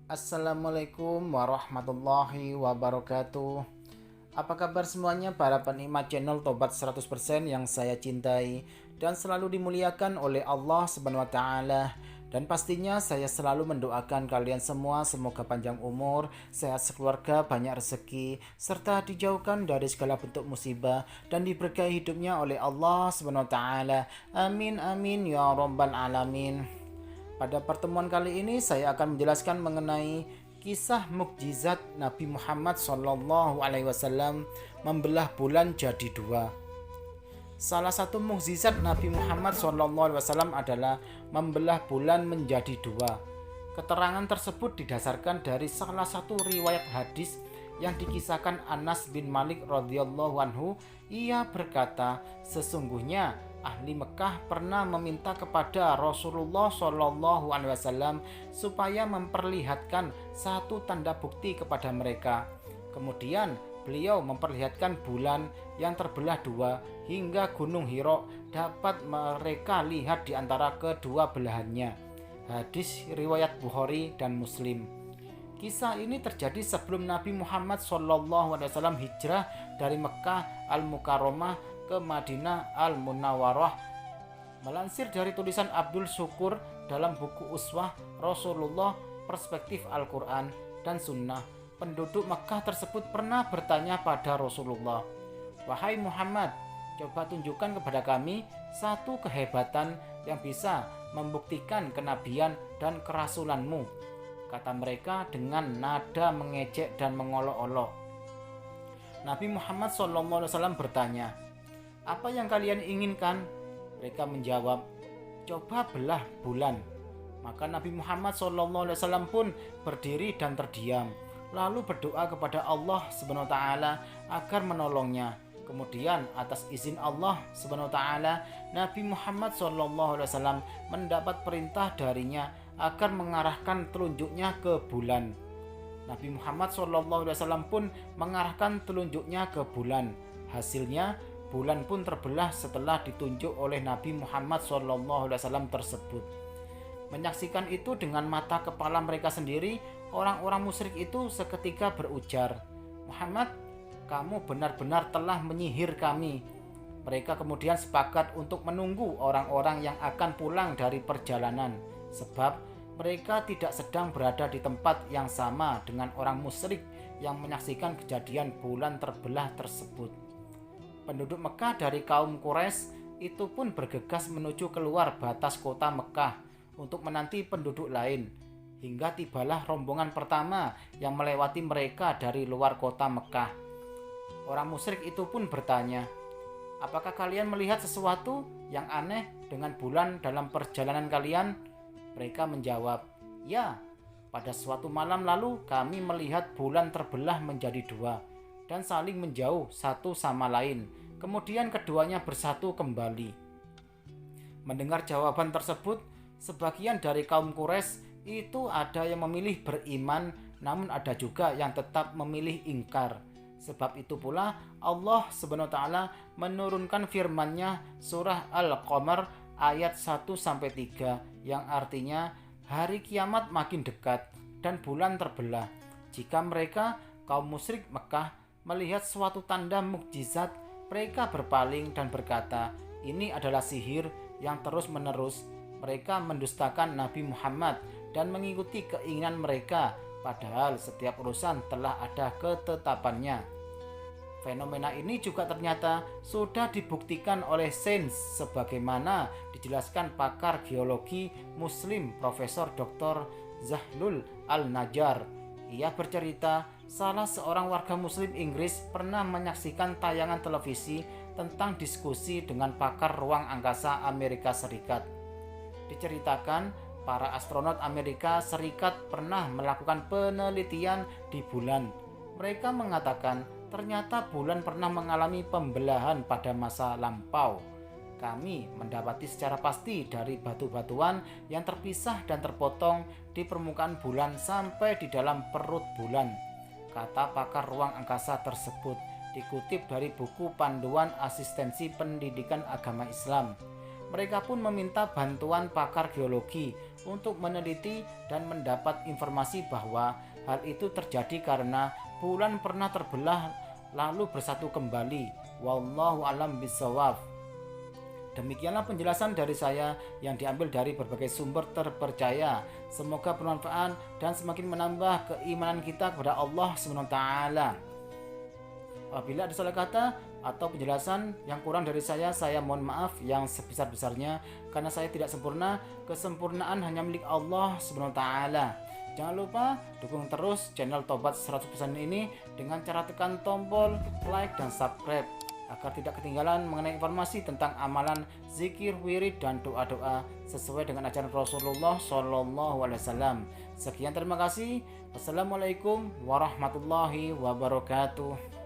Assalamualaikum warahmatullahi wabarakatuh. Apa kabar semuanya para penikmat channel Tobat 100% yang saya cintai dan selalu dimuliakan oleh Allah Subhanahu wa taala. Dan pastinya saya selalu mendoakan kalian semua semoga panjang umur, sehat sekeluarga, banyak rezeki, serta dijauhkan dari segala bentuk musibah dan diberkahi hidupnya oleh Allah Subhanahu wa taala. Amin amin ya rabbal alamin. Pada pertemuan kali ini saya akan menjelaskan mengenai kisah mukjizat Nabi Muhammad SAW membelah bulan jadi dua. Salah satu mukjizat Nabi Muhammad SAW adalah membelah bulan menjadi dua. Keterangan tersebut didasarkan dari salah satu riwayat hadis yang dikisahkan Anas bin Malik radhiyallahu anhu. Ia berkata, sesungguhnya ahli Mekah pernah meminta kepada Rasulullah SAW supaya memperlihatkan satu tanda bukti kepada mereka. Kemudian beliau memperlihatkan bulan yang terbelah dua hingga Gunung Hira dapat mereka lihat di antara kedua belahannya. Hadis riwayat Bukhari dan Muslim. Kisah ini terjadi sebelum Nabi Muhammad SAW hijrah dari Mekah Al-Mukarramah ke Madinah Al-Munawwarah. Melansir dari tulisan Abdul Syukur dalam buku Uswah Rasulullah Perspektif Al-Quran dan Sunnah, penduduk Mekah tersebut pernah bertanya pada Rasulullah, "Wahai Muhammad, coba tunjukkan kepada kami satu kehebatan yang bisa membuktikan kenabian dan kerasulanmu," kata mereka dengan nada mengejek dan mengolok-olok. Nabi Muhammad SAW bertanya, "Apa yang kalian inginkan?" Mereka menjawab, "Coba belah bulan." Maka Nabi Muhammad SAW pun berdiri dan terdiam, lalu berdoa kepada Allah Subhanahu wa taala agar menolongnya. Kemudian atas izin Allah Subhanahu wa taala, Nabi Muhammad SAW mendapat perintah darinya agar mengarahkan telunjuknya ke bulan. Nabi Muhammad SAW pun mengarahkan telunjuknya ke bulan. Hasilnya bulan pun terbelah setelah ditunjuk oleh Nabi Muhammad SAW tersebut. Menyaksikan itu dengan mata kepala mereka sendiri, orang-orang musyrik itu seketika berujar, "Muhammad, kamu benar-benar telah menyihir kami." Mereka kemudian sepakat untuk menunggu orang-orang yang akan pulang dari perjalanan, sebab mereka tidak sedang berada di tempat yang sama dengan orang musyrik yang menyaksikan kejadian bulan terbelah tersebut. Penduduk Mekah dari kaum Quraisy itu pun bergegas menuju keluar batas kota Mekah untuk menanti penduduk lain, hingga tibalah rombongan pertama yang melewati mereka dari luar kota Mekah. Orang musyrik itu pun bertanya, "Apakah kalian melihat sesuatu yang aneh dengan bulan dalam perjalanan kalian?" Mereka menjawab, "Ya, pada suatu malam lalu kami melihat bulan terbelah menjadi dua dan saling menjauh satu sama lain. Kemudian keduanya bersatu kembali." Mendengar jawaban tersebut, sebagian dari kaum Quraisy itu ada yang memilih beriman, namun ada juga yang tetap memilih ingkar. Sebab itu pula Allah Subhanahu wa taala menurunkan firman-Nya surah Al-Qamar ayat 1-3 yang artinya hari kiamat makin dekat dan bulan terbelah. Jika mereka kaum musyrik Mekah melihat suatu tanda mukjizat, mereka berpaling dan berkata, "Ini adalah sihir yang terus-menerus." Mereka mendustakan Nabi Muhammad dan mengikuti keinginan mereka, padahal setiap urusan telah ada ketetapannya. Fenomena ini juga ternyata sudah dibuktikan oleh sains sebagaimana dijelaskan pakar geologi Muslim Profesor Dr. Zahlul Al-Najjar. Ia bercerita, salah seorang warga Muslim Inggris pernah menyaksikan tayangan televisi tentang diskusi dengan pakar ruang angkasa Amerika Serikat. Diceritakan, para astronot Amerika Serikat pernah melakukan penelitian di bulan. Mereka mengatakan, ternyata bulan pernah mengalami pembelahan pada masa lampau. Kami mendapati secara pasti dari batu-batuan yang terpisah dan terpotong di permukaan bulan sampai di dalam perut bulan, kata pakar ruang angkasa tersebut, dikutip dari buku Panduan Asistensi Pendidikan Agama Islam. Mereka pun meminta bantuan pakar geologi untuk meneliti dan mendapat informasi bahwa hal itu terjadi karena bulan pernah terbelah lalu bersatu kembali. Wallahu alam bisawab. Demikianlah penjelasan dari saya yang diambil dari berbagai sumber terpercaya. Semoga bermanfaat dan semakin menambah keimanan kita kepada Allah SWT. Apabila ada salah kata atau penjelasan yang kurang dari saya mohon maaf yang sebesar-besarnya karena saya tidak sempurna. Kesempurnaan hanya milik Allah SWT. Jangan lupa dukung terus channel Tobat 100% ini dengan cara tekan tombol like dan subscribe agar tidak ketinggalan mengenai informasi tentang amalan, zikir, wirid, dan doa-doa sesuai dengan ajaran Rasulullah SAW. Sekian, terima kasih. Wassalamualaikum warahmatullahi wabarakatuh.